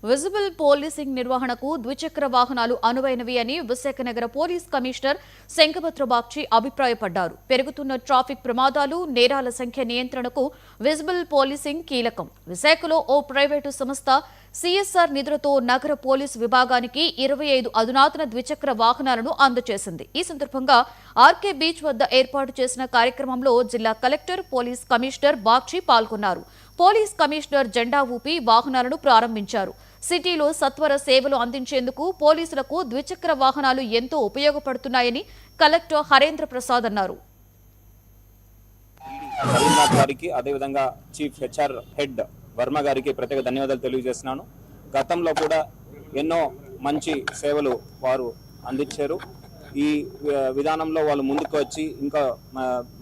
Visible policing నిర్వహణకు ద్విచక్ర వాహనాలు అనువైనవి అని విశాఖ నగర పోలీస్ కమిషనర్ శంఖభద్ర బాగ్చి అభిప్రాయపడ్డారు. పెరుగుతున్న ట్రాఫిక్ ప్రమాదాలు, నేరాల సంఖ్య నియంత్రణకు విజిబుల్ పోలీసింగ్ కీలకం. విశాఖలో ఓ ప్రైవేటు సంస్థ సిఎస్ఆర్ నిధులతో నగర పోలీసు విభాగానికి 25 అధునాతన ద్విచక్ర వాహనాలను అందజేసింది. ఈ సందర్భంగా ఆర్కే బీచ్ వద్ద ఏర్పాటు చేసిన కార్యక్రమంలో జిల్లా కలెక్టర్, పోలీస్ కమిషనర్ బాగ్చి పాల్గొన్నారు. పోలీస్ కమిషనర్ జెండా ఊపి వాహనాలను ప్రారంభించారు. సిటీలో సత్వర సేవలు అందించేందుకు పోలీసులకు ద్విచక్ర వాహనాలు ఎంతో ఉపయోగపడుతున్నాయని కలెక్టర్ హరేంద్ర ప్రసాద్ అన్నారు. రవీంద్రనాథ్ గారికి, అదేవిధంగా చీఫ్ హెచ్ఆర్ హెడ్ వర్మ గారికి ప్రత్యేక ధన్యవాదాలు తెలియజేస్తున్నాను. గతంలో కూడా ఎన్నో మంచి సేవలు వారు అందించారు. ఈ విధానంలో వాళ్ళు ముందుకు వచ్చి ఇంకా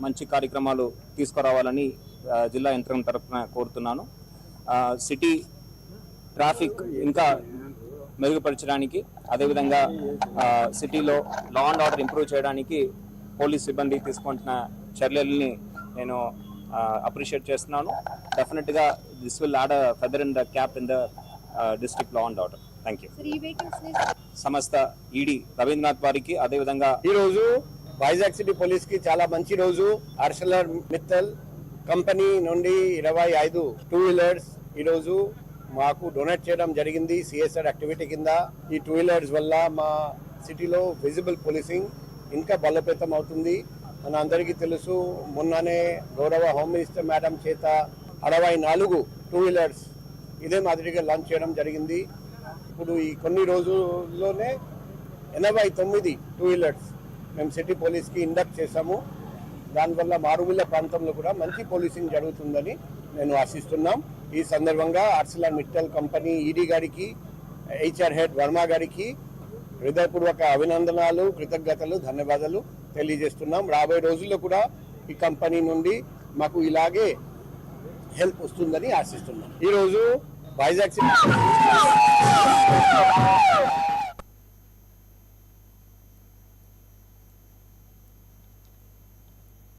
మంచి కార్యక్రమాలు తీసుకురావాలని జిల్లా యంత్రం తరఫున కోరుతున్నాను. సిటీ ట్రాఫిక్ ఇంకా మెరుగుపరచడానికి, అదేవిధంగా సిటీలో లా అండ్ ఆర్డర్ ఇంప్రూవ్ చేయడానికి పోలీస్ సిబ్బంది తీసుకుంటున్న చర్యల్ని నేను అప్రిషియేట్ చేస్తున్నాను. డెఫినెట్గా this will add a feather in the cap in the district law and order. Thank you. సంస్థ ఈడీ రవీంద్రనాథ్ వారికి, అదేవిధంగా ఈరోజు వైజాగ్ సిటీ పోలీస్ కి చాలా మంచి రోజు. ఆర్సెలర్ మిత్తల్ కంపెనీ నుండి 25 టూ వీలర్స్ ఈరోజు మాకు డొనేట్ చేయడం జరిగింది సిఎస్ఆర్ యాక్టివిటీ కింద. ఈ టూ వీలర్స్ వల్ల మా సిటీలో విజిబుల్ పోలీసింగ్ ఇంకా బలోపేతం అవుతుంది. మన అందరికీ తెలుసు, మొన్ననే గౌరవ హోమ్ మినిస్టర్ మేడం చేత 64 టూ వీలర్స్ ఇదే మాదిరిగా లాంచ్ చేయడం జరిగింది. ఇప్పుడు ఈ కొన్ని రోజుల్లోనే 89 టూ వీలర్స్ మేము సిటీ పోలీస్కి ఇండక్ట్ చేశాము. దానివల్ల మారుమూల ప్రాంతంలో కూడా మంచి పోలీసింగ్ జరుగుతుందని నేను ఆశిస్తున్నాం. ఈ సందర్భంగా ఆర్సిలర్ మిట్టల్ కంపెనీ ఈడీ గారికి, హెచ్ఆర్ హెడ్ వర్మ గారికి హృదయపూర్వక అభినందనలు, కృతజ్ఞతలు, ధన్యవాదాలు తెలియజేస్తున్నాం. రాబోయే రోజుల్లో కూడా ఈ కంపెనీ నుండి మాకు ఇలాగే హెల్ప్ వస్తుందని ఆశిస్తున్నాం. ఈరోజు వైజాగ్